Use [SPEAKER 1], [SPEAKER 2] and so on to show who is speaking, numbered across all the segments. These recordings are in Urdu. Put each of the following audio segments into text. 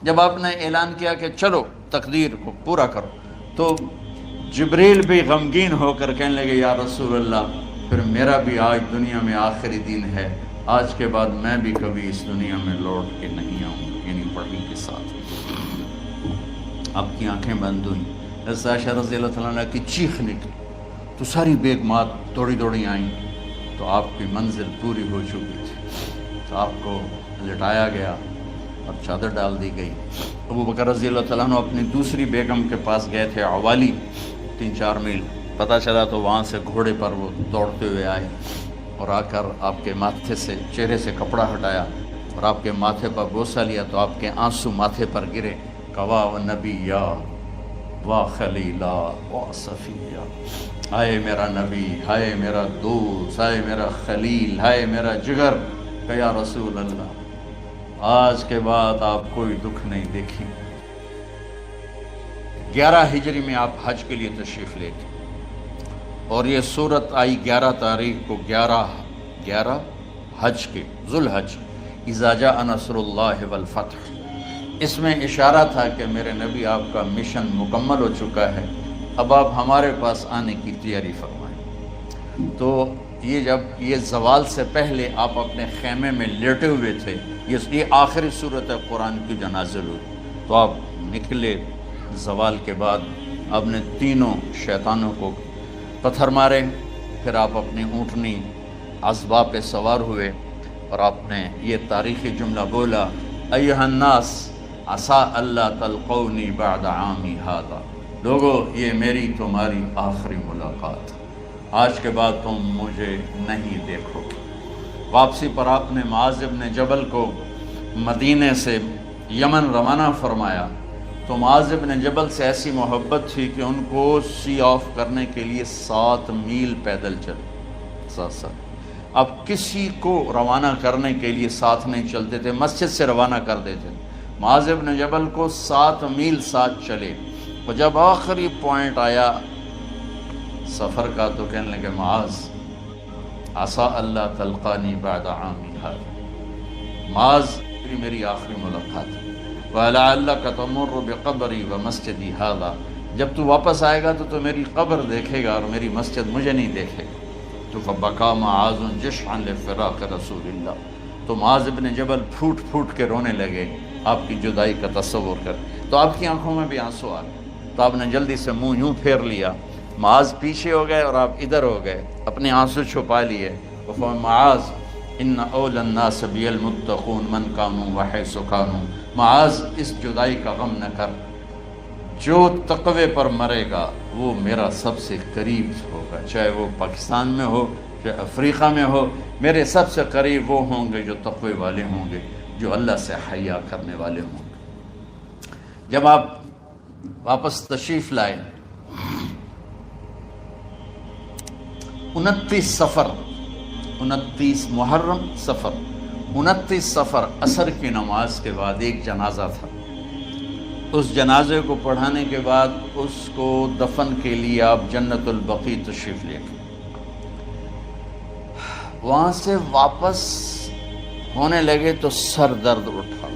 [SPEAKER 1] جب آپ نے اعلان کیا کہ چلو تقدیر کو پورا کرو، تو جبریل بھی غمگین ہو کر کہنے لگے یا رسول اللہ پھر میرا بھی آج دنیا میں آخری دن ہے، آج کے بعد میں بھی کبھی اس دنیا میں لوٹ کے نہیں آؤں گا، یعنی وحی کے ساتھ۔ آپ کی آنکھیں بند ہوئیں، حضرت عائشہ رضی اللہ تعالیٰ عنہ کی چیخ نکلی تو ساری بیگمات دوڑی دوڑی آئیں، تو آپ کی منزل پوری ہو چکی تھی، تو آپ کو لٹایا گیا اور چادر ڈال دی گئی۔ ابو بکر رضی اللہ تعالیٰ عنہ اپنی دوسری بیگم کے پاس گئے تھے عوالی، 3-4 میل، پتہ چلا تو وہاں سے گھوڑے پر وہ دوڑتے ہوئے آئے اور آ کر آپ کے ماتھے سے چہرے سے کپڑا ہٹایا اور آپ کے ماتھے پر بوسہ لیا تو آپ کے آنسو ماتھے پر گرے، کوا و نبیا وا خلیلا وا صفیہ، ہائے میرا نبی، ہائے میرا دوست، ہائے میرا خلیل، ہائے میرا جگر، کہ یا رسول اللہ آج کے بعد آپ کوئی دکھ نہیں دیکھیں۔ 11 ہجری میں آپ حج کے لیے تشریف لے گئے اور یہ صورت آئی 11 تاریخ کو، 11 حج کے، ذوالحج، اذا جاء نصر اللہ والفتح۔ اس میں اشارہ تھا کہ میرے نبی آپ کا مشن مکمل ہو چکا ہے، اب آپ ہمارے پاس آنے کی تیاری فرمائیں۔ تو یہ جب یہ زوال سے پہلے آپ اپنے خیمے میں لیٹے ہوئے تھے، یہ آخری صورت قرآن کی جو نازل ہوئی، تو آپ نکلے زوال کے بعد، آپ نے تینوں شیطانوں کو پتھر مارے، پھر آپ اپنی اونٹنی عذبہ پہ سوار ہوئے اور آپ نے یہ تاریخی جملہ بولا، ایھا الناس عسیٰ اللہ تلقونی بعد عامی ھذا، لوگو یہ میری تمہاری آخری ملاقات، آج کے بعد تم مجھے نہیں دیکھو گے۔ واپسی پر آپ نے معاذ بن جبل کو مدینے سے یمن روانہ فرمایا، تو معاذ بن جبل سے ایسی محبت تھی کہ ان کو سی آف کرنے کے لیے 7 میل پیدل چلے، 7۔ اب کسی کو روانہ کرنے کے لیے ساتھ نہیں چلتے تھے، مسجد سے روانہ کر دیتے تھے، معاذ بن جبل کو 7 میل ساتھ چلے، اور جب آخری پوائنٹ آیا سفر کا تو کہنے لگے معاذ عسیٰ اللہ تلقانی بعد عامی ھذا، معاذ میری آخری ملاقات ہے، وَلَعَلَّكَ تَمُرُّ بِقَبْرِي وَمَسْجِدِي ھذا، جب تو واپس آئے گا تو میری قبر دیکھے گا اور میری مسجد مجھے نہیں دیکھے گا۔ تو فَبَكَىٰ مُعَاذٌ جِشْعًا لِفِرَاقِ رسول اللہ، تو معاذ بن جبل پھوٹ پھوٹ کے رونے لگے آپ کی جدائی کا تصور کر، تو آپ کی آنکھوں میں بھی آنسو آ گئے، تو آپ نے جلدی سے منہ یوں پھیر لیا، معاذ پیچھے ہو گئے اور آپ ادھر ہو گئے، اپنے آنسو چھپا لیے، معاذ ان اول الناس بی المتقون من کانوا وحیث کانوا، معاذ اس جدائی کا غم نہ کر، جو تقوی پر مرے گا وہ میرا سب سے قریب ہوگا، چاہے وہ پاکستان میں ہو چاہے افریقہ میں ہو، میرے سب سے قریب وہ ہوں گے جو تقوی والے ہوں گے، جو اللہ سے حیا کرنے والے ہوں گے۔ جب آپ واپس تشریف لائے 29 محرم سفر، 29 سفر عصر کی نماز کے بعد ایک جنازہ تھا، اس جنازے کو پڑھانے کے بعد اس کو دفن کے لیے آپ جنت البقیع تشریف لے گئے۔ وہاں سے واپس ہونے لگے تو سر درد اٹھا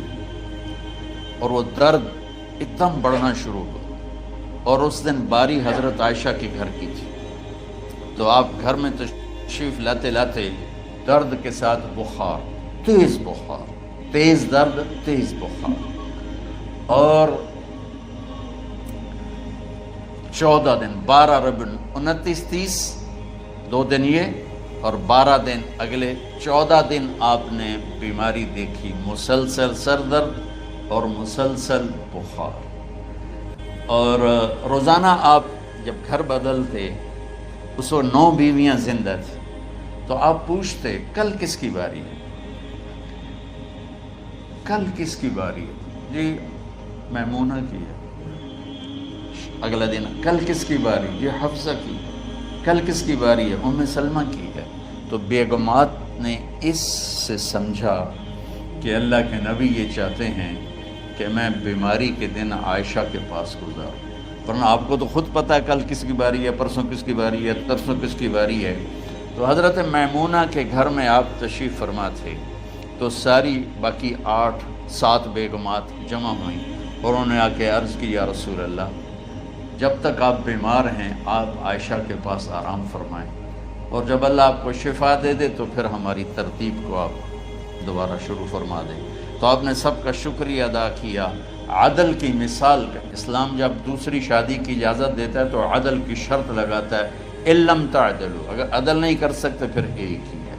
[SPEAKER 1] اور وہ درد ایک دم بڑھنا شروع ہوا، اور اس دن باری حضرت عائشہ کے گھر کی تھی، تو آپ گھر میں تشریف لاتے لاتے درد کے ساتھ بخار، تیز بخار، تیز درد، تیز بخار، اور 14 دن 12 ربیع 29 30 2 دن یہ اور 12 دن اگلے 14 دن آپ نے بیماری دیکھی، مسلسل سر درد اور مسلسل بخار، اور روزانہ آپ جب گھر بدلتے اس وقت 9 بیویاں زندہ تھیں، تو آپ پوچھتے کل کس کی باری ہے، کل کس کی باری ہے، جی میمونہ کی ہے، اگلا دن کل کس کی باری، یہ حفصہ کی ہے، کل کس کی باری ہے، ام سلمہ کی ہے۔ تو بیگمات نے اس سے سمجھا کہ اللہ کے نبی یہ چاہتے ہیں کہ میں بیماری کے دن عائشہ کے پاس گزاروں، ورنہ آپ کو تو خود پتہ ہے کل کس کی باری ہے، پرسوں کس کی باری ہے، ترسوں کس کی باری ہے۔ تو حضرت میمونہ کے گھر میں آپ تشریف فرما تھے، تو ساری باقی 8-7 بیگمات جمع ہوئیں اور انہوں نے آ کے عرض کی یا رسول اللہ جب تک آپ بیمار ہیں آپ عائشہ کے پاس آرام فرمائیں، اور جب اللہ آپ کو شفا دے دے تو پھر ہماری ترتیب کو آپ دوبارہ شروع فرما دیں۔ تو آپ نے سب کا شکریہ ادا کیا۔ عدل کی مثال کا اسلام جب دوسری شادی کی اجازت دیتا ہے تو عدل کی شرط لگاتا ہے علم تعدلوا، اگر عدل نہیں کر سکتے پھر ایک ہی ہے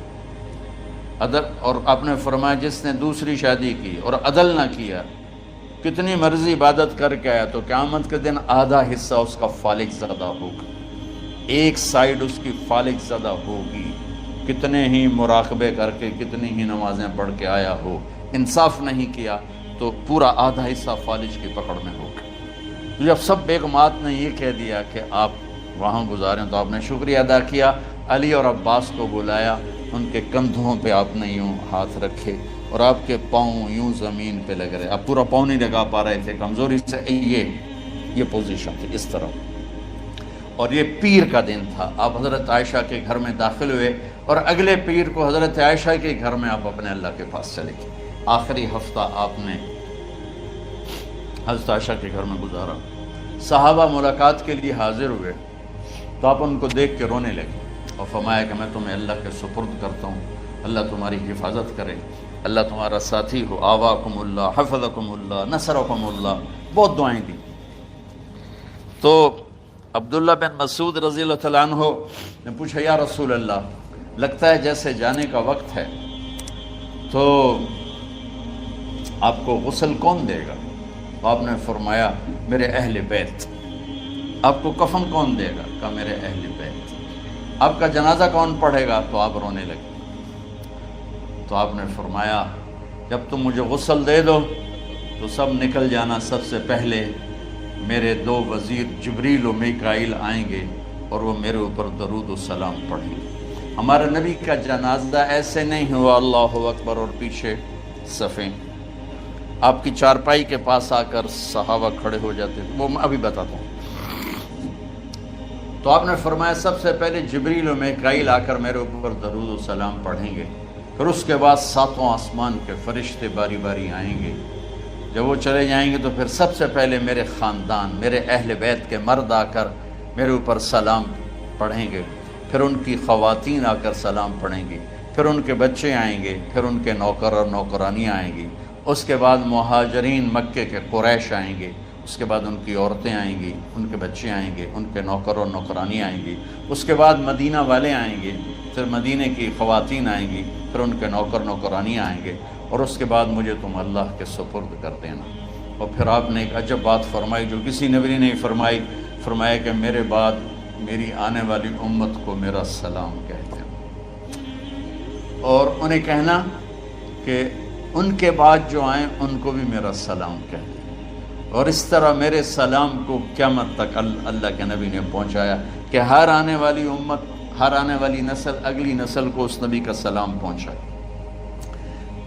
[SPEAKER 1] عدل۔ اور آپ نے فرمایا جس نے دوسری شادی کی اور عدل نہ کیا، کتنی مرضی عبادت کر کے آیا تو قیامت کے دن آدھا حصہ اس کا فالق زدہ ہوگا، ایک سائیڈ اس کی فالق زدہ ہوگی، کتنے ہی مراقبے کر کے کتنی ہی نمازیں پڑھ کے آیا ہو، انصاف نہیں کیا تو پورا آدھا حصہ فالج کی پکڑ میں ہوگا۔ جب سب بیگمات نے یہ کہہ دیا کہ آپ وہاں گزاریں تو آپ نے شکریہ ادا کیا، علی اور عباس کو بلایا، ان کے کندھوں پہ آپ نے یوں ہاتھ رکھے اور آپ کے پاؤں یوں زمین پہ لگ رہے، آپ پورا پاؤں نہیں لگا پا رہے تھے کمزوری سے، یہ پوزیشن تھی اس طرح۔ اور یہ پیر کا دن تھا، آپ حضرت عائشہ کے گھر میں داخل ہوئے اور اگلے پیر کو حضرت عائشہ کے گھر میں آپ اپنے اللہ کے پاس چلے گئے۔ آخری ہفتہ آپ نے حضرت عائشہ کے گھر میں گزارا۔ صحابہ ملاقات کے لیے حاضر ہوئے تو آپ ان کو دیکھ کے رونے لگے اور فرمایا کہ میں تمہیں اللہ کے سپرد کرتا ہوں، اللہ تمہاری حفاظت کرے، اللہ تمہارا ساتھی ہو، آواکم اللہ، حفظکم اللہ، نصرکم اللہ، بہت دعائیں دی۔ تو عبداللہ بن مسعود رضی اللہ تعالیٰ عنہ نے پوچھا یا رسول اللہ لگتا ہے جیسے جانے کا وقت ہے، تو آپ کو غسل کون دے گا؟ آپ نے فرمایا میرے اہل بیت۔ آپ کو کفن کون دے گا؟ کہا میرے اہل بیت۔ آپ کا جنازہ کون پڑھے گا؟ تو آپ رونے لگے۔ تو آپ نے فرمایا جب تم مجھے غسل دے دو تو سب نکل جانا، سب سے پہلے میرے 2 وزیر جبریل و میکائیل آئیں گے اور وہ میرے اوپر درود و سلام پڑھیں گے۔ ہمارے نبی کا جنازہ ایسے نہیں ہوا اللہ اکبر اور پیچھے صفیں، آپ کی چارپائی کے پاس آ کر صحابہ کھڑے ہو جاتے تھے، وہ میں ابھی بتاتا ہوں۔ تو آپ نے فرمایا سب سے پہلے جبریل و میکائیل آ کر میرے اوپر درود و سلام پڑھیں گے، پھر اس کے بعد 7 آسمان کے فرشتے باری باری آئیں گے۔ جب وہ چلے جائیں گے تو پھر سب سے پہلے میرے خاندان، میرے اہل بیت کے مرد آ کر میرے اوپر سلام پڑھیں گے، پھر ان کی خواتین آ کر سلام پڑھیں گی، پھر ان کے بچے آئیں گے، پھر ان کے نوکر اور نوکرانی آئیں گی، اس کے بعد مہاجرین مکے کے قریش آئیں گے، اس کے بعد ان کی عورتیں آئیں گی، ان کے بچے آئیں گے، ان کے نوکر اور نوکرانی آئیں گی، اس کے بعد مدینہ والے آئیں گے، پھر مدینہ کی خواتین آئیں گی، پھر ان کے نوکر نوکرانی آئیں گے، اور اس کے بعد مجھے تم اللہ کے سپرد کر دینا۔ اور پھر آپ نے ایک عجب بات فرمائی جو کسی نبی نے نہیں فرمائی، فرمایا کہ میرے بعد میری آنے والی امت کو میرا سلام کہہ دینا، اور انہیں کہنا کہ ان کے بعد جو آئیں ان کو بھی میرا سلام کہہ دیں، اور اس طرح میرے سلام کو قیامت تک اللہ کے نبی نے پہنچایا کہ ہر آنے والی امت، ہر آنے والی نسل اگلی نسل کو اس نبی کا سلام پہنچائے۔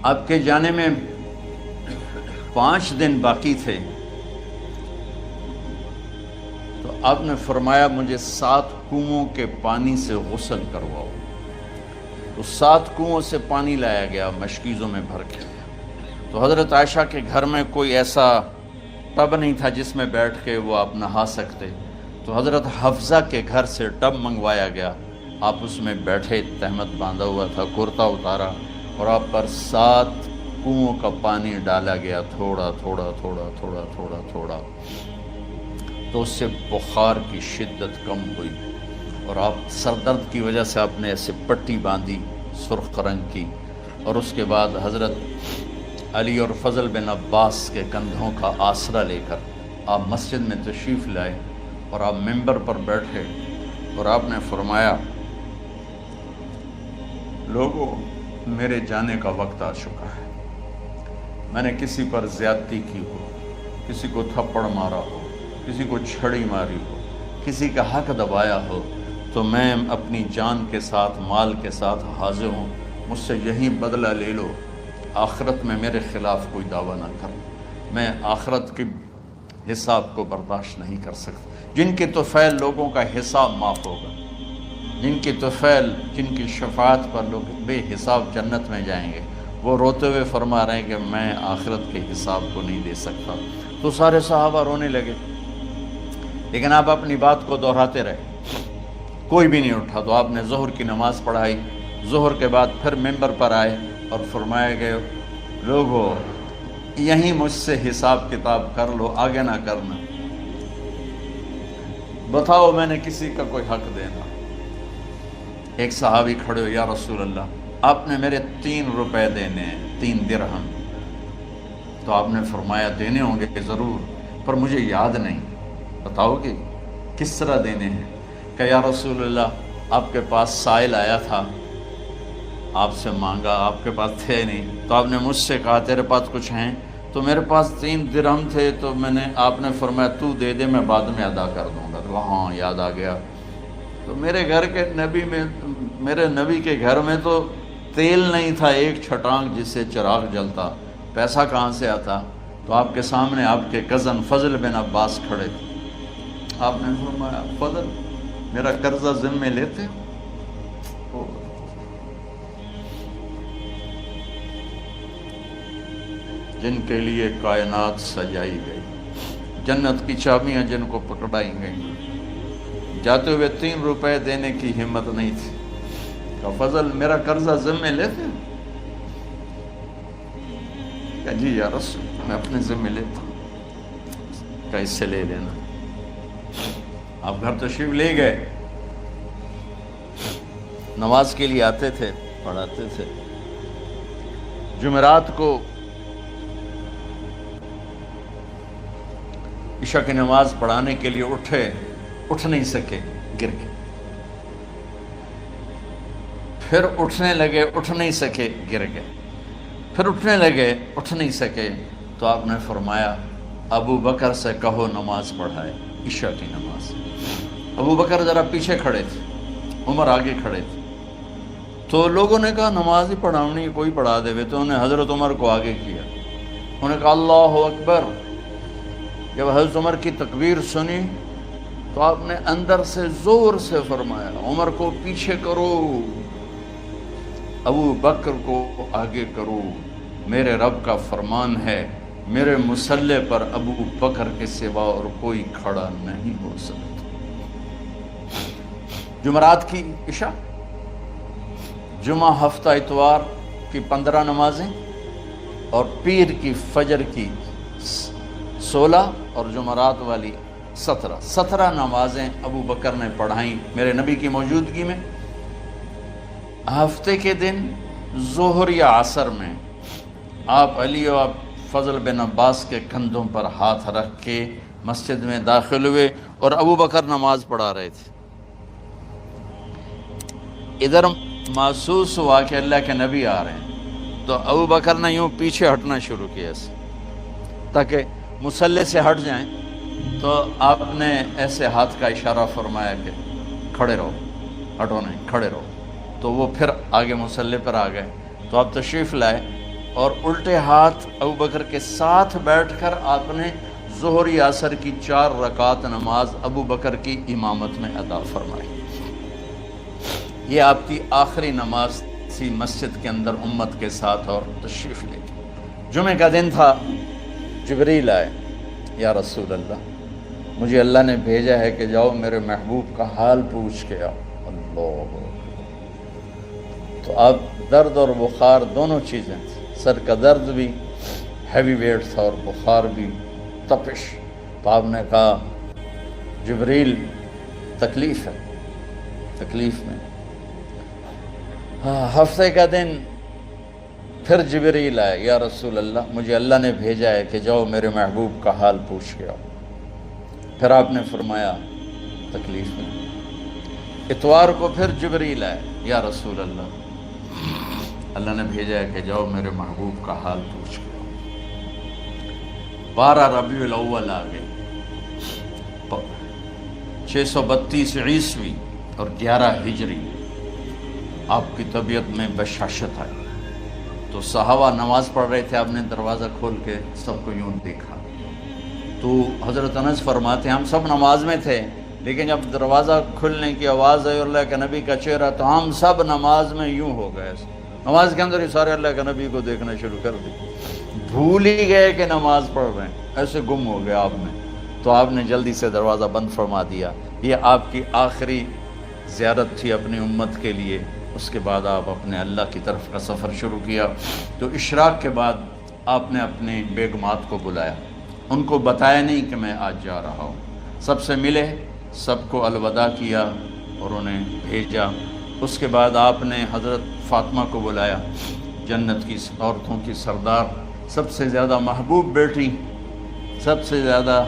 [SPEAKER 1] آپ کے جانے میں 5 دن باقی تھے تو آپ نے فرمایا مجھے 7 کنوؤں کے پانی سے غسل کرواؤ۔ تو 7 کنوؤں سے پانی لایا گیا مشکیزوں میں بھر کے۔ تو حضرت عائشہ کے گھر میں کوئی ایسا ٹب نہیں تھا جس میں بیٹھ کے وہ آپ نہا سکتے، تو حضرت حفصہ کے گھر سے ٹب منگوایا گیا، آپ اس میں بیٹھے، تہمت باندھا ہوا تھا، کرتا اتارا اور آپ پر 7 کنوؤں کا پانی ڈالا گیا، تھوڑا تھوڑا تھوڑا تھوڑا تھوڑا تھوڑا، تو اس سے بخار کی شدت کم ہوئی، اور آپ سر درد کی وجہ سے آپ نے ایسے پٹی باندھی سرخ رنگ کی، اور اس کے بعد حضرت علی اور فضل بن عباس کے کندھوں کا آسرا لے کر آپ مسجد میں تشریف لائے اور آپ ممبر پر بیٹھے اور آپ نے فرمایا لوگوں میرے جانے کا وقت آ چکا ہے، میں نے کسی پر زیادتی کی ہو، کسی کو تھپڑ مارا ہو، کسی کو چھڑی ماری ہو، کسی کا حق دبایا ہو، تو میں اپنی جان کے ساتھ مال کے ساتھ حاضر ہوں، مجھ سے یہیں بدلہ لے لو، آخرت میں میرے خلاف کوئی دعویٰ نہ کر، میں آخرت کے حساب کو برداشت نہیں کر سکتا۔ جن کے طفیل لوگوں کا حساب معاف ہوگا، جن کی طفیل، جن کی شفاعت پر لوگ بے حساب جنت میں جائیں گے، وہ روتے ہوئے فرما رہے ہیں کہ میں آخرت کے حساب کو نہیں دے سکتا۔ تو سارے صحابہ رونے لگے، لیکن آپ اپنی بات کو دہراتے رہے، کوئی بھی نہیں اٹھا۔ تو آپ نے ظہر کی نماز پڑھائی، ظہر کے بعد پھر ممبر پر آئے اور فرمایا کہ لوگو یہیں مجھ سے حساب کتاب کر لو، آگے نہ کرنا، بتاؤ میں نے کسی کا کوئی حق دینا۔ ایک صحابی کھڑے ہو، یا رسول اللہ آپ نے میرے 3 روپے دینے ہیں، 3 درہم۔ تو آپ نے فرمایا دینے ہوں گے ضرور، پر مجھے یاد نہیں، بتاؤ کہ کس طرح دینے ہیں؟ کہ یا رسول اللہ آپ کے پاس سائل آیا تھا، آپ سے مانگا، آپ کے پاس تھے نہیں، تو آپ نے مجھ سے کہا تیرے پاس کچھ ہیں؟ تو میرے پاس 3 درہم تھے، تو آپ نے فرمایا تو دے دے، میں بعد میں ادا کر دوں گا۔ تو ہاں یاد آ گیا۔ تو میرے گھر کے نبی میں، میرے نبی کے گھر میں تو تیل نہیں تھا ایک چھٹانگ جس سے چراغ جلتا، پیسہ کہاں سے آتا؟ تو آپ کے سامنے آپ کے کزن فضل بن عباس کھڑے تھے، آپ نے فرمایا فضل میرا قرضہ ذمے لیتے؟ جن کے لیے کائنات سجائی گئی، جنت کی چابیاں جن کو پکڑائی گئیں، جاتے ہوئے 3 روپے دینے کی ہمت نہیں تھی۔ کہ فضل میرا قرضہ ذمے لیتے؟ کہ جی یا رسول میں اپنے ذمے لیتا ہوں۔ کہ اس سے لے لینا۔ آپ گھر تشریف لے گئے، نماز کے لیے آتے تھے، پڑھاتے تھے۔ جمعرات کو عشاء کی نماز پڑھانے کے لیے اٹھ نہیں سکے، گر گئے، پھر اٹھنے لگے، اٹھ نہیں سکے، گر گئے، پھر اٹھنے لگے، اٹھ نہیں سکے۔ تو آپ نے فرمایا ابو بکر سے کہو نماز پڑھائے، عشاء کی نماز۔ ابو بکر ذرا پیچھے کھڑے تھے، عمر آگے کھڑے تھے۔ تو لوگوں نے کہا نماز ہی پڑھاؤنی، کوئی پڑھا دے۔ تو انہوں نے حضرت عمر کو آگے کیا، انہوں نے کہا اللہ اکبر۔ جب حضرت عمر کی تکبیر سنی تو آپ نے اندر سے زور سے فرمایا عمر کو پیچھے کرو، ابو بکر کو آگے کرو، میرے رب کا فرمان ہے میرے مصلی پر ابو بکر کے سوا اور کوئی کھڑا نہیں ہو سکتا۔ جمعرات کی عشاء، جمعہ ہفتہ اتوار کی 15 نمازیں اور پیر کی فجر کی 16 اور جمعرات والی 17 نمازیں ابو بکر نے پڑھائیں میرے نبی کی موجودگی میں۔ ہفتے کے دن ظہر یا عصر میں آپ علی اور فضل بن عباس کے کندھوں پر ہاتھ رکھ کے مسجد میں داخل ہوئے اور ابو بکر نماز پڑھا رہے تھے۔ ادھر محسوس ہوا کہ اللہ کے نبی آ رہے ہیں، تو ابو بکر نے یوں پیچھے ہٹنا شروع کیا تاکہ مصلی سے ہٹ جائیں۔ تو آپ نے ایسے ہاتھ کا اشارہ فرمایا کہ کھڑے رہو، ہٹو نہیں، کھڑے رہو۔ تو وہ پھر آگے مصلی پر آ گئے۔ تو آپ تشریف لائے اور الٹے ہاتھ ابو بکر کے ساتھ بیٹھ کر آپ نے ظہر یا عصر کی 4 رکعت نماز ابو بکر کی امامت میں ادا فرمائی۔ یہ آپ کی آخری نماز تھی مسجد کے اندر امت کے ساتھ، اور تشریف لے گئے۔ جمعہ کا دن تھا، جبریل آئے، یا رسول اللہ مجھے اللہ نے بھیجا ہے کہ جاؤ میرے محبوب کا حال پوچھ کے آؤ۔ اللہ، تو اب درد اور بخار دونوں چیزیں تھیں، سر کا درد بھی ہیوی ویٹ تھا اور بخار بھی، تپش۔ تو آپ نے کہا جبریل تکلیف ہے، تکلیف میں۔ ہفتے کا دن پھر جبریل آئے، یا رسول اللہ مجھے اللہ نے بھیجا ہے کہ جاؤ میرے محبوب کا حال پوچھ کے آؤ۔ پھر آپ نے فرمایا تکلیف میں۔ اتوار کو پھر جبریل آئے، یا رسول اللہ اللہ نے بھیجا ہے کہ جاؤ میرے محبوب کا حال پوچھ کے آؤ۔ 12 ربیع الاول آ گئے، 632 عیسوی اور 11 ہجری۔ آپ کی طبیعت میں بشاشت آئی، تو صحابہ نماز پڑھ رہے تھے، آپ نے دروازہ کھول کے سب کو یوں دیکھا۔ تو حضرت انس فرماتے ہیں ہم سب نماز میں تھے، لیکن جب دروازہ کھلنے کی آواز آئی اور اللہ کے نبی کا چہرہ، تو ہم سب نماز میں یوں ہو گئے، نماز کے اندر ہی سارے اللہ کے نبی کو دیکھنا شروع کر دی، بھول ہی گئے کہ نماز پڑھ رہے ہیں، ایسے گم ہو گئے آپ میں. تو آپ نے جلدی سے دروازہ بند فرما دیا. یہ آپ کی آخری زیارت تھی اپنی امت کے لیے. اس کے بعد آپ اپنے اللہ کی طرف کا سفر شروع کیا. تو اشراق کے بعد آپ نے اپنے بیگمات کو بلایا، ان کو بتایا نہیں کہ میں آج جا رہا ہوں، سب سے ملے، سب کو الوداع کیا اور انہیں بھیجا. اس کے بعد آپ نے حضرت فاطمہ کو بلایا، جنت کی عورتوں کی سردار، سب سے زیادہ محبوب بیٹی، سب سے زیادہ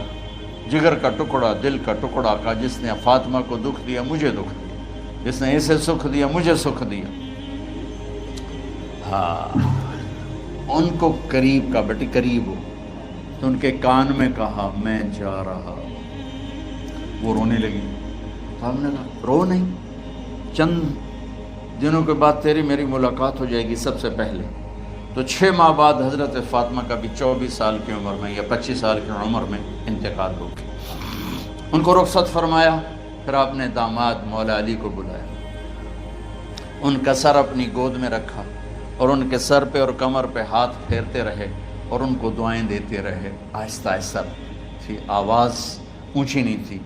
[SPEAKER 1] جگر کا ٹکڑا، دل کا ٹکڑا کا، جس نے فاطمہ کو دکھ دیا مجھے دکھ دیا، جس نے اسے سکھ دیا مجھے سکھ دیا. ہاں، ان کو قریب کا، بیٹی قریب ہو. تو ان کے کان میں کہا میں جا رہا. وہ رونے لگی. تو ہم نے کہا رو نہیں، چند دنوں کے بعد تیری میری ملاقات ہو جائے گی سب سے پہلے. تو 6 ماہ بعد حضرت فاطمہ کا بھی 24 سال کی عمر میں یا 25 سال کی عمر میں انتقال ہو گیا. ان کو رخصت فرمایا. پھر آپ نے داماد مولا علی کو بلایا، ان کا سر اپنی گود میں رکھا اور ان کے سر پہ اور کمر پہ ہاتھ پھیرتے رہے اور ان کو دعائیں دیتے رہے. آہستہ آہستہ تھی، آواز اونچی نہیں تھی،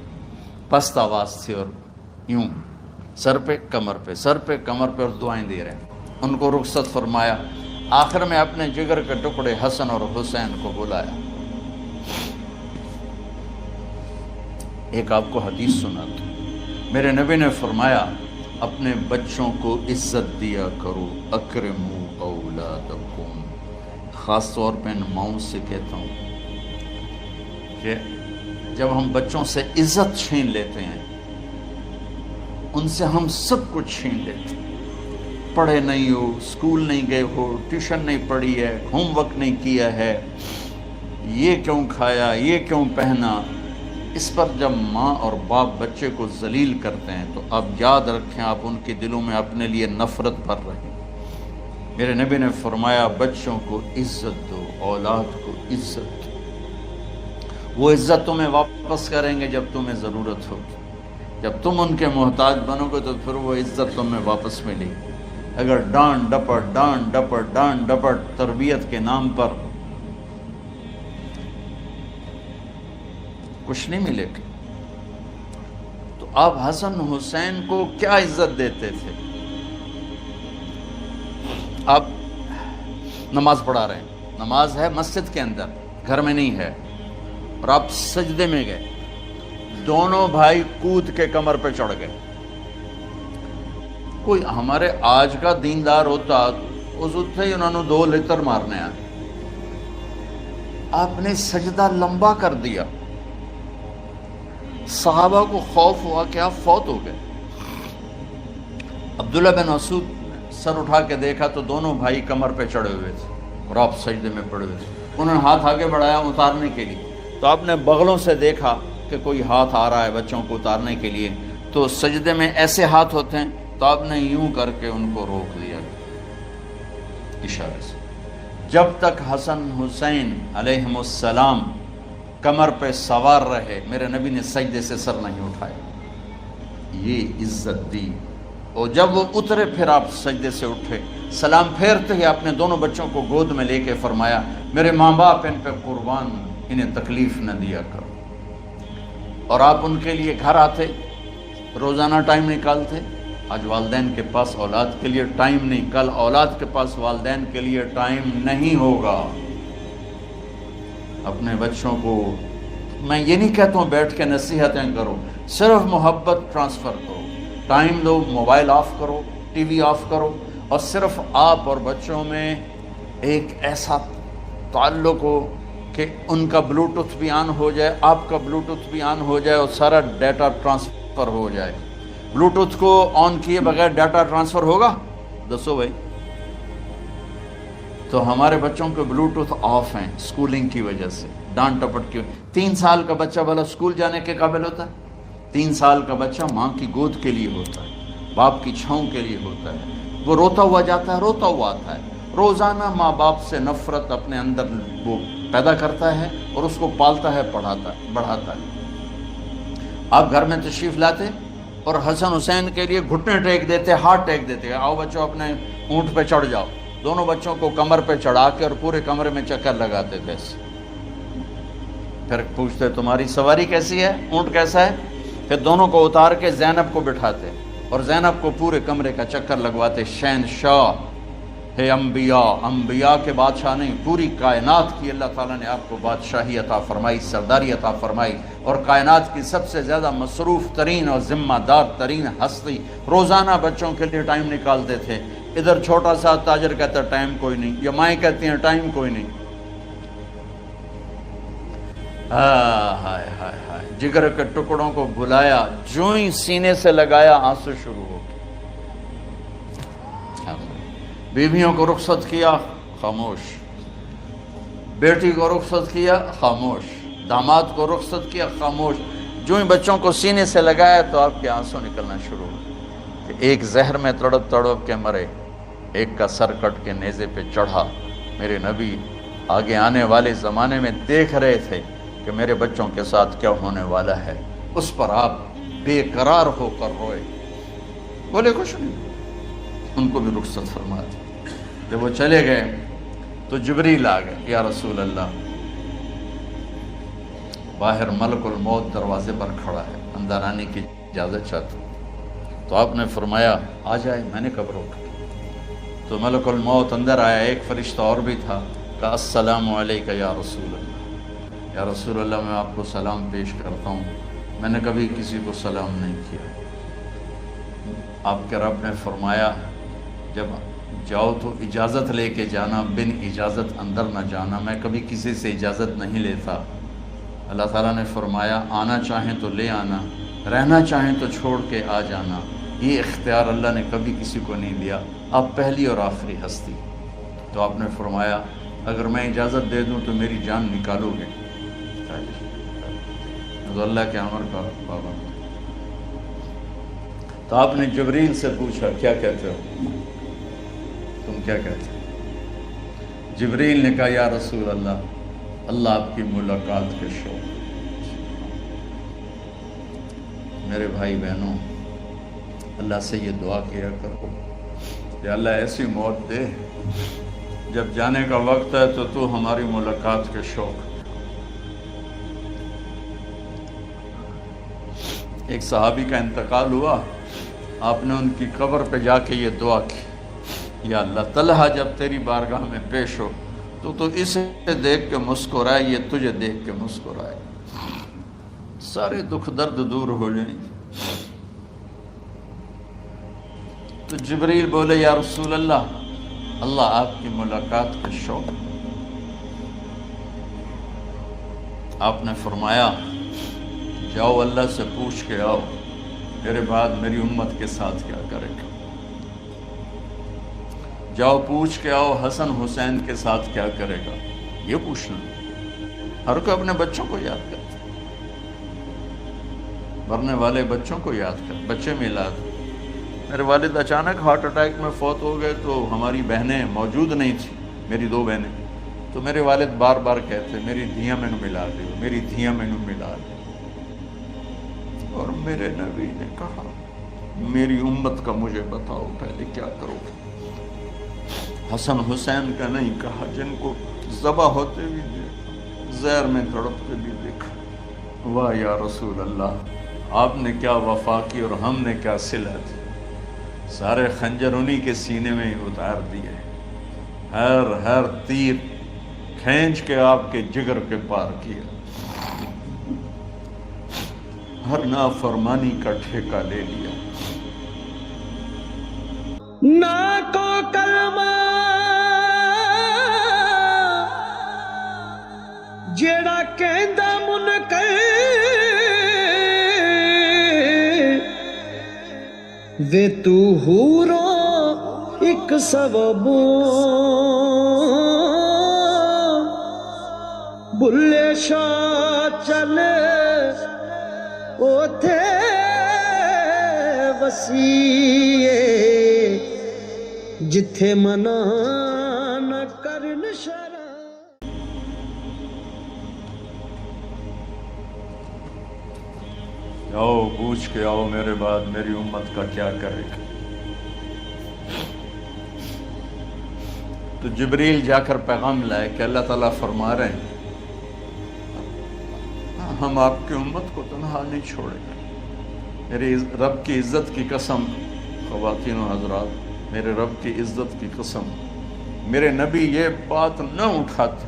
[SPEAKER 1] پست آواز تھی، اور یوں سر پہ کمر پہ، سر پہ کمر پہ، اور دعائیں دے رہے. ان کو رخصت فرمایا. آخر میں اپنے جگر کے ٹکڑے حسن اور حسین کو بلایا. ایک آپ کو حدیث سناتا ہوں. میرے نبی نے فرمایا اپنے بچوں کو عزت دیا کرو، اکرموا اولادکم. خاص طور پہ ان ماؤں سے کہتا ہوں کہ جب ہم بچوں سے عزت چھین لیتے ہیں، ان سے ہم سب کچھ چھین لیتے ہیں. پڑھے نہیں ہو، اسکول نہیں گئے ہو، ٹیوشن نہیں پڑھی ہے، ہوم ورک نہیں کیا ہے، یہ کیوں کھایا، یہ کیوں پہنا. اس پر جب ماں اور باپ بچے کو ذلیل کرتے ہیں تو آپ یاد رکھیں آپ ان کے دلوں میں اپنے لیے نفرت بھر رہے ہیں. میرے نبی نے فرمایا بچوں کو عزت دو، اولاد کو عزت دو. وہ عزت تمہیں واپس کریں گے جب تمہیں ضرورت ہوگی. جب تم ان کے محتاج بنو گے تو پھر وہ عزت تمہیں واپس ملے گی. اگر ڈانٹ ڈپٹ تربیت کے نام پر کچھ نہیں ملے گا. تو آپ حسن حسین کو کیا عزت دیتے تھے؟ آپ نماز پڑھا رہے ہیں، نماز ہے مسجد کے اندر، گھر میں نہیں ہے، اور آپ سجدے میں گئے، دونوں بھائی کود کے کمر پہ چڑھ گئے. کوئی ہمارے آج کا دیندار ہوتا اس سے ہی انہوں نے 2 لتر مارنے آئے. آپ نے سجدہ لمبا کر دیا. صحابہ کو خوف ہوا کہ آپ فوت ہو گئے. عبداللہ بن مسعود سر اٹھا کے دیکھا تو دونوں بھائی کمر پہ چڑھے ہوئے تھے اور آپ سجدے میں پڑے ہوئے تھے. انہوں نے ہاتھ آگے بڑھایا اتارنے کے لیے، تو آپ نے بغلوں سے دیکھا کہ کوئی ہاتھ آ رہا ہے بچوں کو اتارنے کے لیے. تو سجدے میں ایسے ہاتھ ہوتے ہیں، تو آپ نے یوں کر کے ان کو روک دیا اشارے سے. جب تک حسن حسین علیہم السلام کمر پہ سوار رہے میرے نبی نے سجدے سے سر نہیں اٹھایا. یہ عزت دی. اور جب وہ اترے پھر آپ سجدے سے اٹھے، سلام پھیرتے ہی آپ نے دونوں بچوں کو گود میں لے کے فرمایا میرے ماں باپ ان پہ قربان، انہیں تکلیف نہ دیا کرو. اور آپ ان کے لیے گھر آتے، روزانہ ٹائم نکالتے. آج والدین کے پاس اولاد کے لیے ٹائم نہیں، کل اولاد کے پاس والدین کے لیے ٹائم نہیں ہوگا. اپنے بچوں کو میں یہ نہیں کہتا ہوں بیٹھ کے نصیحتیں کرو، صرف محبت ٹرانسفر کرو، ٹائم دو، موبائل آف کرو، ٹی وی آف کرو، اور صرف آپ اور بچوں میں ایک ایسا تعلق ہو کہ ان کا بلوٹوتھ بھی آن ہو جائے، آپ کا بلوٹوتھ بھی آن ہو جائے، اور سارا ڈیٹا ٹرانسفر ہو جائے. بلوٹوتھ کو آن کیے بغیر ڈیٹا ٹرانسفر ہوگا؟ دسو بھائی. تو ہمارے بچوں کے بلوٹوتھ آف ہیں سکولنگ کی وجہ سے، ڈانٹ ٹپٹ کی. 3 سال کا بچہ بھلا سکول جانے کے قابل ہوتا ہے؟ 3 سال کا بچہ ماں کی گود کے لیے ہوتا ہے، باپ کی چھاؤں کے لیے ہوتا ہے. وہ روتا ہوا جاتا ہے، روتا ہوا آتا ہے. روزانہ ماں باپ سے نفرت اپنے اندر وہ پیدا کرتا ہے اور اس کو پالتا ہے، پڑھاتا ہے، بڑھاتا ہے. آپ گھر میں تشریف لاتے اور حسن حسین کے لیے گھٹنے ٹیک دیتے، ہاتھ ٹیک دیتے، آؤ بچوں اپنے اونٹ پہ چڑھ جاؤ، دونوں بچوں کو کمر پہ چڑھا کے اور پورے کمرے میں چکر لگاتے تھے. پھر پوچھتے تمہاری سواری کیسی ہے، اونٹ کیسا ہے؟ پھر دونوں کو اتار کے زینب کو بٹھاتے اور زینب کو پورے کمرے کا چکر لگواتے. شہنشاہ ہے انبیاء، انبیاء کے بادشاہ نہیں، پوری کائنات کی اللہ تعالیٰ نے آپ کو بادشاہی عطا فرمائی، سرداری عطا فرمائی، اور کائنات کی سب سے زیادہ مصروف ترین اور ذمہ دار ترین ہستی روزانہ بچوں کے لیے ٹائم نکالتے تھے. ادھر چھوٹا سا تاجر کہتا ہے ٹائم کوئی نہیں، یا مائیں کہتی ہیں ٹائم کوئی نہیں. ہائے ہائے ہائے، جگر کے ٹکڑوں کو بلایا، جو ہی سینے سے لگایا آنسو شروع ہو گئے. بیویوں کو رخصت کیا، خاموش. بیٹی کو رخصت کیا، خاموش. داماد کو رخصت کیا، خاموش. جو ہی بچوں کو سینے سے لگایا تو آپ کے آنسو نکلنا شروع ہو. ایک زہر میں تڑپ تڑپ کے مرے، ایک کا سر کٹ کے نیزے پہ چڑھا. میرے نبی آگے آنے والے زمانے میں دیکھ رہے تھے کہ میرے بچوں کے ساتھ کیا ہونے والا ہے. اس پر آپ بے قرار ہو کر روئے، بولے کچھ نہیں. ان کو بھی رخصت فرما دی. جب وہ چلے گئے تو جبریل آ گئے. یا رسول اللہ، باہر ملک الموت دروازے پر کھڑا ہے، اندر آنے کی اجازت چاہتا ہوں. تو آپ نے فرمایا آ جائے. میں نے کب روکا؟ تو ملک الموت اندر آیا. ایک فرشتہ اور بھی تھا، کہا السلام علیکہ یا رسول اللہ. یا رسول اللہ، میں آپ کو سلام پیش کرتا ہوں، میں نے کبھی کسی کو سلام نہیں کیا. آپ کے رب نے فرمایا جب جاؤ تو اجازت لے کے جانا، بن اجازت اندر نہ جانا. میں کبھی کسی سے اجازت نہیں لیتا. اللہ تعالیٰ نے فرمایا آنا چاہیں تو لے آنا، رہنا چاہیں تو چھوڑ کے آ جانا. یہ اختیار اللہ نے کبھی کسی کو نہیں دیا. آپ پہلی اور آخری ہستی. تو آپ نے فرمایا اگر میں اجازت دے دوں تو میری جان نکالو گے؟ تو اللہ کے امر کا پابند. تو آپ نے جبریل سے پوچھا کیا کہتے ہو، تم کیا کہتے ہو؟ جبریل نے کہا یا رسول اللہ، اللہ آپ کی ملاقات کے شوق. میرے بھائی بہنوں، اللہ سے یہ دعا کیا کرو کہ اللہ ایسی موت دے جب جانے کا وقت ہے تو ہماری ملاقات کے شوق. ایک صحابی کا انتقال ہوا، آپ نے ان کی قبر پہ جا کے یہ دعا کی، یا اللہ طلحہ جب تیری بارگاہ میں پیش ہو تو اسے دیکھ کے مسکرائے، یہ تجھے دیکھ کے مسکرائے، سارے دکھ درد دور ہو جائیں. تو جبریل بولے یا رسول اللہ، اللہ آپ کی ملاقات کا شوق. آپ نے فرمایا جاؤ اللہ سے پوچھ کے آؤ میرے بعد میری امت کے ساتھ کیا کرے گا. جاؤ پوچھ کے آؤ حسن حسین کے ساتھ کیا کرے گا. یہ پوچھنا. ہر کوئی اپنے بچوں کو یاد کرتا، مرنے والے بچوں کو یاد کر. بچے میلاد، میرے والد اچانک ہارٹ اٹیک میں فوت ہو گئے تو ہماری بہنیں موجود نہیں تھیں، میری 2 بہنیں. تو میرے والد بار بار کہتے میری دھیاں میں ملا دے، میری دھیاں میں ملا دے. اور میرے نبی نے کہا میری امت کا مجھے بتاؤ پہلے کیا کرو. حسن حسین کا نہیں کہا، جن کو ذبح ہوتے بھی دیکھا، زہر میں تڑپتے بھی دیکھا. واہ یا رسول اللہ، آپ نے کیا وفا کی اور ہم نے کیا صلہ دی. سارے خنجر انہی کے سینے میں ہی اتار دیے، ہر تیر کھینچ کے آپ کے جگر کے پار کیا، ہر نافرمانی کا ٹھیکہ لے لیا.
[SPEAKER 2] نہ کو کلمہ جیڑا کہندا منکر وے تو ہورو ایک سبب بلے شاہ چلے اوتھے وسیع جتھے منع نہ کرن شرع.
[SPEAKER 1] آؤ پوچھ کے آؤ میرے بعد میری امت کا کیا کرے گا۔ تو جبریل جا کر پیغام لائے کہ اللہ تعالیٰ فرما رہے ہیں ہم آپ کی امت کو تنہا نہیں چھوڑیں گے۔ میرے رب کی عزت کی قسم، خواتین و حضرات، میرے رب کی عزت کی قسم، میرے نبی یہ بات نہ اٹھاتے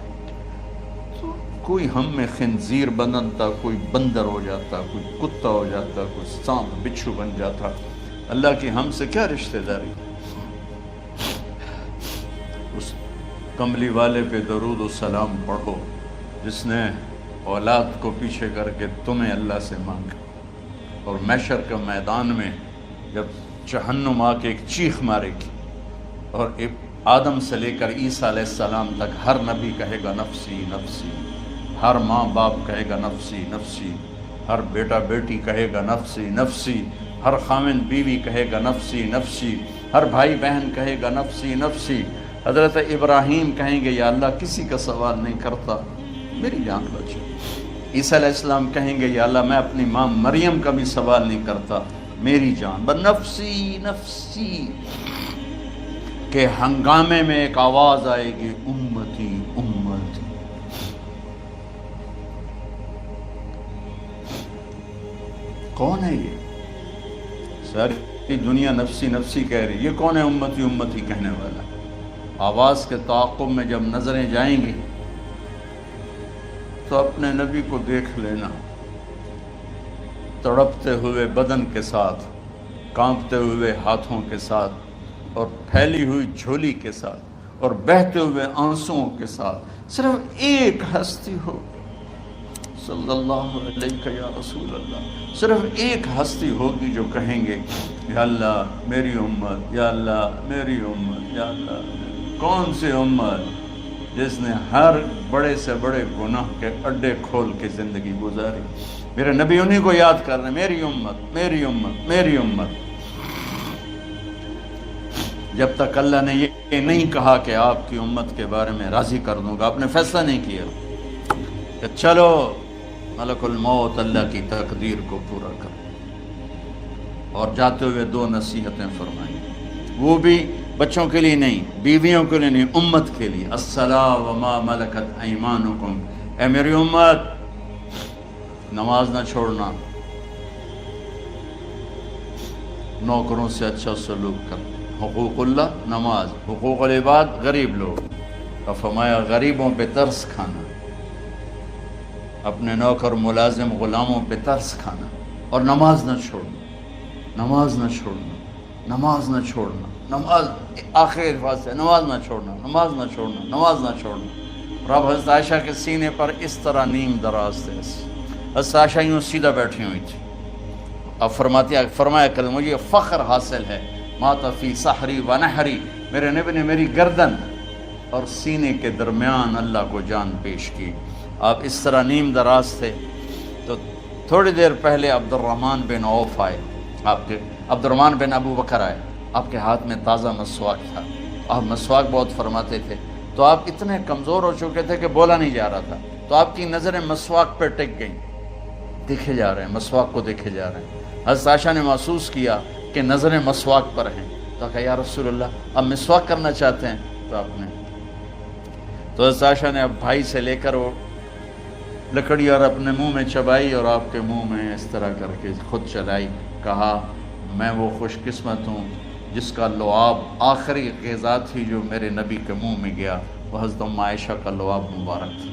[SPEAKER 1] تو کوئی ہم میں خنزیر بنتا، کوئی بندر ہو جاتا، کوئی کتا ہو جاتا، کوئی سانپ بچھو بن جاتا۔ اللہ کی ہم سے کیا رشتہ داری؟ اس کملی والے پہ درود و سلام پڑھو جس نے اولاد کو پیچھے کر کے تمہیں اللہ سے مانگا، اور محشر کے میدان میں جب جہنم آ کے ایک چیخ مارے گی اور آدم سے لے کر عیسیٰ علیہ السلام تک ہر نبی کہے گا نفسی نفسی، ہر ماں باپ کہے گا نفسی نفسی، ہر بیٹا بیٹی کہے گا نفسی نفسی، ہر خاوند بیوی کہے گا نفسی نفسی، ہر بھائی بہن کہے گا نفسی نفسی۔ حضرت ابراہیم کہیں گے یا اللہ کسی کا سوال نہیں کرتا، میری جان بچے۔ عیسیٰ علیہ السلام کہیں گے یا اللہ میں اپنی ماں مریم کا بھی سوال نہیں کرتا، میری جان بس نفسی نفسی۔ کہ ہنگامے میں ایک آواز آئے گی امتی امتی۔ کون ہے یہ؟ ساری دنیا نفسی نفسی کہہ رہی، یہ کون ہے امتی امتی کہنے والا؟ آواز کے تعاقب میں جب نظریں جائیں گی تو اپنے نبی کو دیکھ لینا، تڑپتے ہوئے بدن کے ساتھ، کانپتے ہوئے ہاتھوں کے ساتھ، اور پھیلی ہوئی جھولی کے ساتھ، اور بہتے ہوئے آنسوؤں کے ساتھ۔ صرف ایک ہستی ہو، صلی اللہ علیہ یا رسول اللہ، صرف ایک ہستی ہوگی جو کہیں گے یا اللہ میری امت، یا اللہ میری امت، یا اللہ۔ کون سی امت؟ جس نے ہر بڑے سے بڑے گناہ کے اڈے کھول کے زندگی گزاری۔ میرے نبی انہی کو یاد کر رہے ہیں، میری امت میری امت میری امت۔ جب تک اللہ نے یہ نہیں کہا کہ آپ کی امت کے بارے میں راضی کر دوں گا، آپ نے فیصلہ نہیں کیا کہ چلو ملک الموت اللہ کی تقدیر کو پورا کر، اور جاتے ہوئے دو نصیحتیں فرمائیں، وہ بھی بچوں کے لیے نہیں، بیویوں کے لیے نہیں، امت کے لیے۔ الصلاۃ وما ملکت ایمانکم، اے میری امت نماز نہ چھوڑنا، نوکروں سے اچھا سلوک کر، حقوق اللہ نماز، حقوق العباد غریب لوگ، اور فرمایا غریبوں پہ ترس کھانا، اپنے نوکر ملازم غلاموں پہ ترس کھانا، اور نماز نہ چھوڑنا، نماز نہ چھوڑنا، نماز نہ چھوڑنا، نماز آخر الفاظ سے نماز نہ چھوڑنا، نماز نہ چھوڑنا، نماز نہ چھوڑنا۔ اور اب حضرت عائشہ کے سینے پر اس طرح نیم دراز تھے، حضرت عائشہ یوں سیدھا بیٹھی ہوئی تھی، اب فرمایا کریں مجھے فخر حاصل ہے، مات فی سحری و نحری، میرے نبی نے میری گردن اور سینے کے درمیان اللہ کو جان پیش کی۔ آپ اس طرح نیم دراز تھے تو تھوڑی دیر پہلے عبد الرحمن بن عوف آئے، آپ کے عبد الرحمن بن ابو بکر آئے، آپ کے ہاتھ میں تازہ مسواک تھا، آپ مسواک بہت فرماتے تھے، تو آپ اتنے کمزور ہو چکے تھے کہ بولا نہیں جا رہا تھا، تو آپ کی نظریں مسواک پہ ٹک گئیں، دیکھے جا رہے ہیں، مسواک کو دیکھے جا رہے ہیں۔ حضرت عائشہ نے محسوس کیا کہ نظریں مسواک پر ہیں، تو کہا یا رسول اللہ اب مسواک کرنا چاہتے ہیں، تو آپ نے تو حضرت عائشہ نے اب بھائی سے لے کر وہ لکڑی اور اپنے منہ میں چبائی، اور آپ کے منہ میں اس طرح کر کے خود چلائی، کہا میں وہ خوش قسمت ہوں جس کا لعاب آخری غذا تھی جو میرے نبی کے منہ میں گیا، وہ حضرت ام عائشہ کا لعاب مبارک تھا۔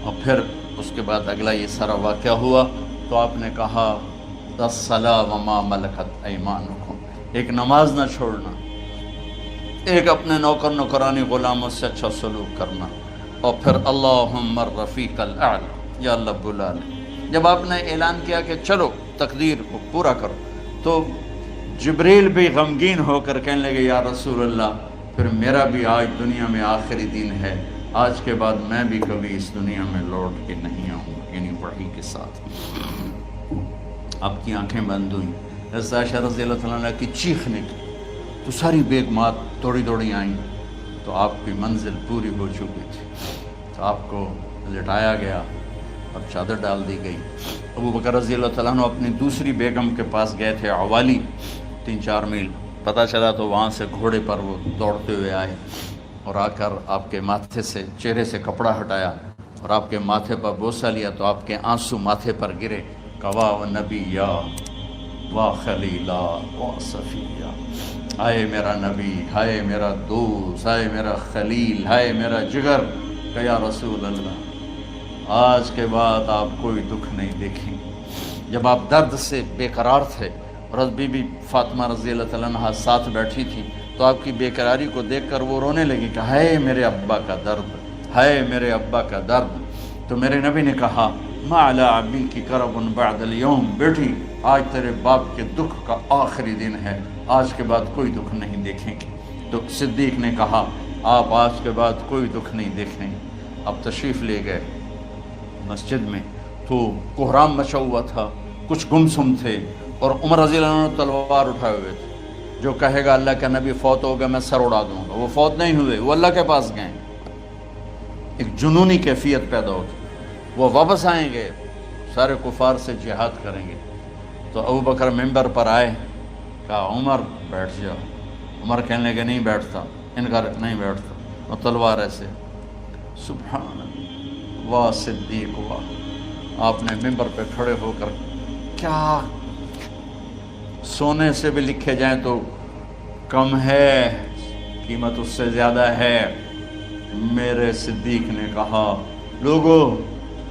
[SPEAKER 1] اور پھر اس کے بعد اگلا یہ سارا واقعہ ہوا، تو آپ نے کہا الصلاۃ وما ملکت ایمانکم، ایک نماز نہ چھوڑنا، ایک اپنے نوکر نوکرانی غلاموں سے اچھا سلوک کرنا، اور پھر اللہم الرفیق الاعلی، یا اللہ بلا لے۔ جب آپ نے اعلان کیا کہ چلو تقدیر کو پورا کرو، تو جبریل بھی غمگین ہو کر کہنے لگے یا رسول اللہ پھر میرا بھی آج دنیا میں آخری دن ہے، آج کے بعد میں بھی کبھی اس دنیا میں لوٹ کے نہیں آؤں، یعنی وحی کے ساتھ۔ آپ کی آنکھیں بند ہوئیں، حضرت عائشہ رضی اللہ تعالیٰ عنہ کی چیخ نکلی، تو ساری بیگمات دوڑی دوڑی آئیں، تو آپ کی منزل پوری ہو چکی تھی، تو آپ کو لٹایا گیا، اور چادر ڈال دی گئی۔ ابو بکر رضی اللہ تعالیٰ عنہ اپنی دوسری بیگم کے پاس گئے تھے عوالی، 3-4 میل پتہ چلا، تو وہاں سے گھوڑے پر وہ دوڑتے ہوئے آئے اور آ کر آپ کے ماتھے سے، چہرے سے کپڑا ہٹایا اور آپ کے ماتھے پر بوسہ لیا تو آپ کے آنسو ماتھے پر گرے۔ کوا و نبی یا وا خلیلا وا صفیہ، ہائے میرا نبی، ہائے میرا دوست، ہائے میرا خلیل، ہائے میرا جگر، کہ یا رسول اللہ آج کے بعد آپ کوئی دکھ نہیں دیکھیں۔ جب آپ درد سے بے قرار تھے اور بی بی فاطمہ رضی اللہ تعالیٰ عنہ ساتھ بیٹھی تھی تو آپ کی بے قراری کو دیکھ کر وہ رونے لگی کہ ہائے میرے ابا کا درد، ہائے میرے ابا کا درد۔ تو میرے نبی نے کہا ما علی ابی کی کرب بعد اليوم، بیٹی آج تیرے باپ کے دکھ کا آخری دن ہے، آج کے بعد کوئی دکھ نہیں دیکھیں گے۔ تو صدیق نے کہا آپ آج کے بعد کوئی دکھ نہیں دیکھیں گے۔ اب تشریف لے گئے مسجد میں تو کوہرام مچا ہوا تھا، کچھ گمسم تھے اور عمر رضی اللہ عنہ تلوار اٹھائے ہوئے تھے۔ جو کہے گا اللہ کا نبی فوت ہو گیا میں سر اڑا دوں گا، وہ فوت نہیں ہوئے، وہ اللہ کے پاس گئے۔ ایک جنونی کیفیت پیدا ہوتی، وہ واپس آئیں گے، سارے کفار سے جہاد کریں گے۔ تو ابو بکر ممبر پر آئے، کہا عمر بیٹھ جاؤ۔ عمر کہنے لگے نہیں بیٹھتا، انکار نہیں بیٹھتا، اور تلوار ایسے، سبحان اللہ واہ صدیق واہ۔ آپ نے ممبر پہ کھڑے ہو کر، کیا سونے سے بھی لکھے جائیں تو کم ہے، قیمت اس سے زیادہ ہے۔ میرے صدیق نے کہا لوگو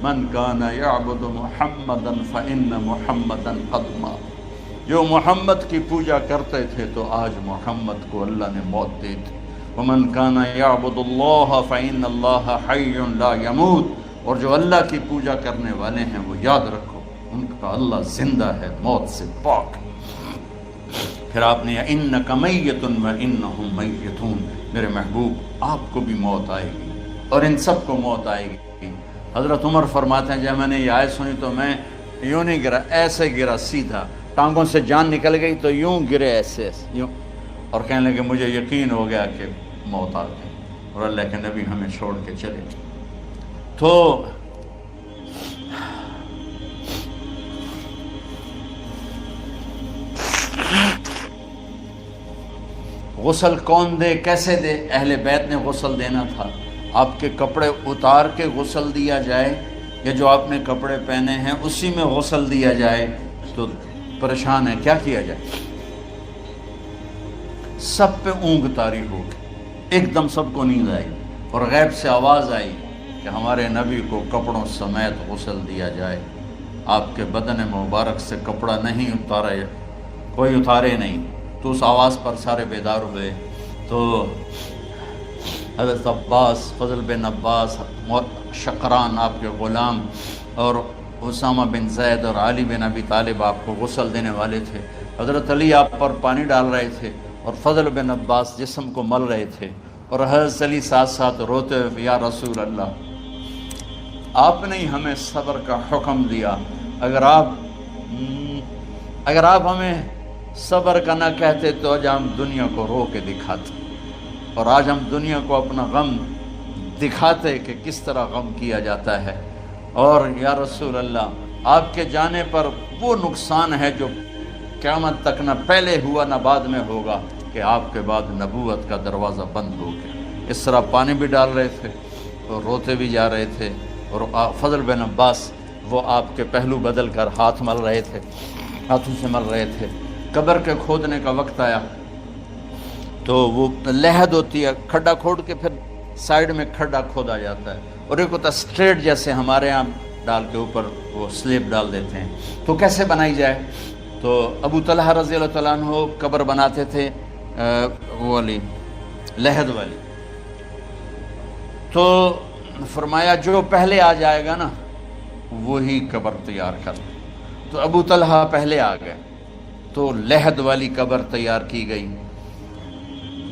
[SPEAKER 1] من کان یعبد محمدا فإن محمدا قد مات، جو محمد کی پوجا کرتے تھے تو آج محمد کو اللہ نے موت دی تھی۔ ومن کان یعبد اللہ فإن اللہ حی لا یموت، اور جو اللہ کی پوجا کرنے والے ہیں وہ یاد رکھو ان کا اللہ زندہ ہے، موت سے پاک۔ پھر آپ نے انک میت وانہم میتون، میرے محبوب آپ کو بھی موت آئے گی اور ان سب کو موت آئے گی۔ حضرت عمر فرماتے ہیں جب میں نے یہ آیت سنی تو میں یوں نہیں گرا، ایسے گرا سیدھا، ٹانگوں سے جان نکل گئی تو یوں گرے ایسے یوں، اور کہنے لگے مجھے یقین ہو گیا کہ موت آ گئی اور اللہ کے نبی ہمیں چھوڑ کے چلے گئے۔ تو غسل کون دے، کیسے دے؟ اہل بیت نے غسل دینا تھا۔ آپ کے کپڑے اتار کے غسل دیا جائے یا جو آپ نے کپڑے پہنے ہیں اسی میں غسل دیا جائے؟ تو پریشان ہے، کیا کیا جائے؟ سب پہ اونگ طاری ہو گئی، ایک دم سب کو نیند آئی اور غیب سے آواز آئی کہ ہمارے نبی کو کپڑوں سمیت غسل دیا جائے۔ آپ کے بدن مبارک سے کپڑا نہیں اتارا، کوئی اتارے نہیں۔ تو اس آواز پر سارے بیدار ہوئے۔ تو حضرت عباس، فضل بن عباس، شقران آپ کے غلام، اور اسامہ بن زید اور علی بن ابی طالب آپ کو غسل دینے والے تھے۔ حضرت علی آپ پر پانی ڈال رہے تھے اور فضل بن عباس جسم کو مل رہے تھے، اور حضرت علی ساتھ ساتھ روتے ہوئے یا رسول اللہ آپ نے ہی ہمیں صبر کا حکم دیا، اگر آپ ہمیں صبر کا نہ کہتے تو آج ہم دنیا کو رو کے دکھاتے، اور آج ہم دنیا کو اپنا غم دکھاتے کہ کس طرح غم کیا جاتا ہے۔ اور یا رسول اللہ آپ کے جانے پر وہ نقصان ہے جو قیامت تک نہ پہلے ہوا نہ بعد میں ہوگا، کہ آپ کے بعد نبوت کا دروازہ بند ہو گیا۔ اس طرح پانی بھی ڈال رہے تھے اور روتے بھی جا رہے تھے، اور فضل بن عباس وہ آپ کے پہلو بدل کر ہاتھ مل رہے تھے، ہاتھوں سے مل رہے تھے۔ قبر کے کھودنے کا وقت آیا تو وہ لحد ہوتی ہے، کھڈا کھود کے پھر سائیڈ میں کھڈا کھودا جاتا ہے، اور ایک ہوتا اسٹریٹ جیسے ہمارے یہاں ڈال کے اوپر وہ سلیب ڈال دیتے ہیں۔ تو کیسے بنائی جائے؟ تو ابو طلحہ رضی اللہ تعالیٰ عنہ قبر بناتے تھے وہ والی لحد والی، تو فرمایا جو پہلے آ جائے گا نا وہی قبر تیار کر۔ تو ابو طلحہ پہلے آ گئے تو لحد والی قبر تیار کی گئی،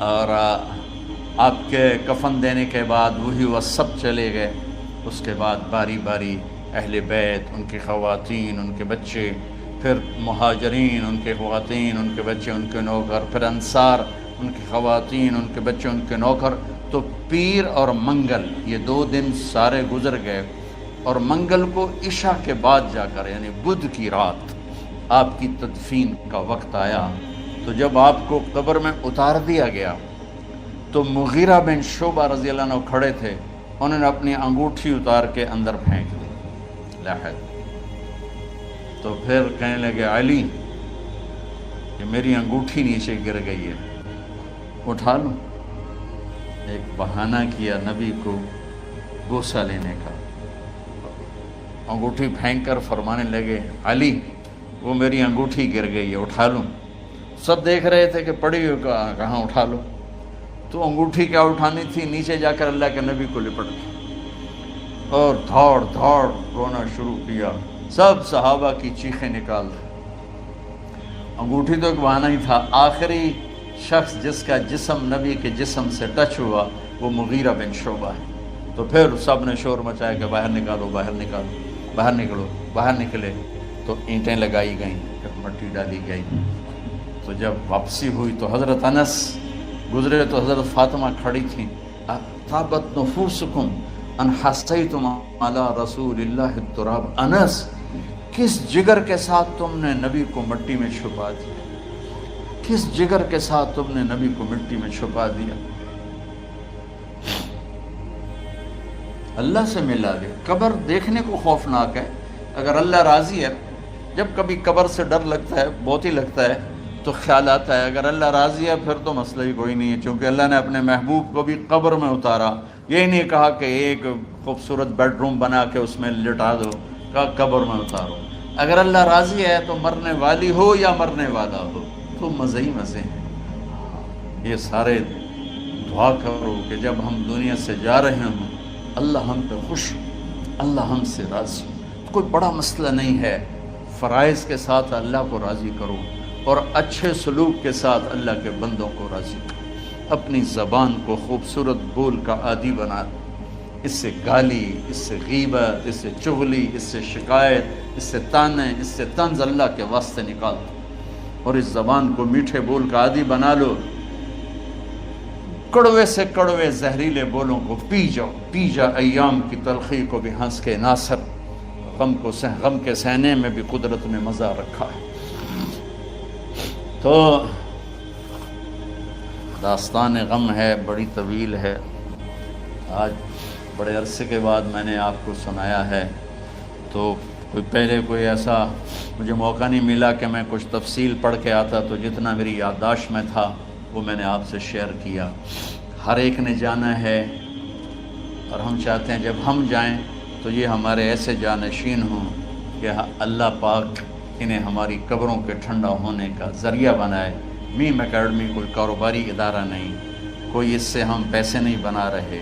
[SPEAKER 1] اور آپ کے کفن دینے کے بعد وہی وہ سب چلے گئے۔ اس کے بعد باری باری اہل بیت، ان کی خواتین، ان کے بچے، پھر مہاجرین، ان کے خواتین، ان کے بچے، ان کے نوکر، پھر انصار، ان کی خواتین، ان کے بچے، ان کے نوکر۔ تو پیر اور منگل یہ 2 دن سارے گزر گئے، اور منگل کو عشاء کے بعد جا کر یعنی بدھ کی رات آپ کی تدفین کا وقت آیا تو جب آپ کو قبر میں اتار دیا گیا تو مغیرہ بن شعبہ رضی اللہ عنہ کھڑے تھے، انہوں نے اپنی انگوٹھی اتار کے اندر پھینک دی لاحد، تو پھر کہنے لگے علی کہ میری انگوٹھی نیچے گر گئی ہے، اٹھا لو۔ ایک بہانہ کیا نبی کو بوسہ لینے کا، انگوٹھی پھینک کر فرمانے لگے علی وہ میری انگوٹھی گر گئی ہے، اٹھا لوں۔ سب دیکھ رہے تھے کہ پڑی ہوئی کہاں، اٹھا لو۔ تو انگوٹھی کیا اٹھانی تھی، نیچے جا کر اللہ کے نبی کو لپٹ گئی اور دھوڑ دھوڑ رونا شروع کیا، سب صحابہ کی چیخیں نکال دی۔ انگوٹھی تو ایک بہانہ ہی تھا، آخری شخص جس کا جسم نبی کے جسم سے ٹچ ہوا وہ مغیرہ بن شعبہ ہے۔ تو پھر سب نے شور مچایا کہ باہر نکالو، باہر نکالو، باہر نکلو، باہر نکلے۔ تو اینٹیں لگائی گئیں، پھر مٹی ڈالی گئی۔ تو جب واپسی ہوئی تو حضرت انس گزرے تو حضرت فاطمہ کھڑی تھیں، طابت نفوسکم ان حسیتم علی رسول اللہ التراب، انس کس جگر کے ساتھ تم نے نبی کو مٹی میں چھپا دیا، کس جگر کے ساتھ تم نے نبی کو مٹی میں چھپا دیا۔ اللہ سے ملا دے۔ قبر دیکھنے کو خوفناک ہے، اگر اللہ راضی ہے، جب کبھی قبر سے ڈر لگتا ہے، بہت ہی لگتا ہے تو خیال آتا ہے اگر اللہ راضی ہے پھر تو مسئلہ ہی کوئی نہیں ہے، چونکہ اللہ نے اپنے محبوب کو بھی قبر میں اتارا، یہ نہیں کہا کہ ایک خوبصورت بیڈ روم بنا کے اس میں لٹا دو، کہا قبر میں اتارو۔ اگر اللہ راضی ہے تو مرنے والی ہو یا مرنے والا ہو تو مزے ہی مزے ہیں۔ یہ سارے دعا کرو کہ جب ہم دنیا سے جا رہے ہوں اللہ ہم پہ خوش، اللہ ہم سے راضی، کوئی بڑا مسئلہ نہیں ہے، فرائض کے ساتھ اللہ کو راضی کرو اور اچھے سلوک کے ساتھ اللہ کے بندوں کو راضی کرو۔ اپنی زبان کو خوبصورت بول کا عادی بنا، اس سے گالی، اس سے غیبت، اس سے چغلی، اس سے شکایت، اس سے تانے، اس سے طنز اللہ کے واسطے نکال دو اور اس زبان کو میٹھے بول کا عادی بنا لو۔ کڑوے سے کڑوے زہریلے بولوں کو پی جا ایام کی تلخی کو بھی ہنس کے ناصر، غم کے سہنے میں بھی قدرت نے مزہ رکھا ہے۔ تو داستان غم ہے، بڑی طویل ہے، آج بڑے عرصے کے بعد میں نے آپ کو سنایا ہے، تو کوئی ایسا مجھے موقع نہیں ملا کہ میں کچھ تفصیل پڑھ کے آتا، تو جتنا میری یادداشت میں تھا وہ میں نے آپ سے شیئر کیا۔ ہر ایک نے جانا ہے اور ہم چاہتے ہیں جب ہم جائیں تو یہ ہمارے ایسے جانشین ہوں کہ اللہ پاک انہیں ہماری قبروں کے ٹھنڈا ہونے کا ذریعہ بنائے۔ میم اکیڈمی کوئی کاروباری ادارہ نہیں، کوئی اس سے ہم پیسے نہیں بنا رہے،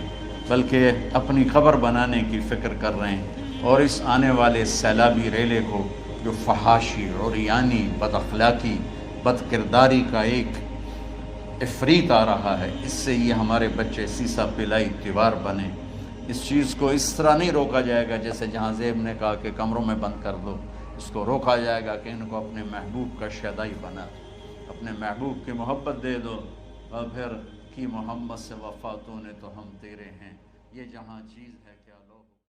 [SPEAKER 1] بلکہ اپنی قبر بنانے کی فکر کر رہے ہیں، اور اس آنے والے سیلابی ریلے کو جو فحاشی، عریانی، بد اخلاقی، بد کرداری کا ایک افریت آ رہا ہے، اس سے یہ ہمارے بچے سیسا پلائی دیوار بنے۔ اس چیز کو اس طرح نہیں روکا جائے گا جیسے جہاں زیب نے کہا کہ کمروں میں بند کر دو، اس کو روکا جائے گا کہ ان کو اپنے محبوب کا شیدائی بنا دو، اپنے محبوب کی محبت دے دو، اور پھر کی محمد سے وفا تو نے تو ہم تیرے ہیں، یہ جہاں چیز ہے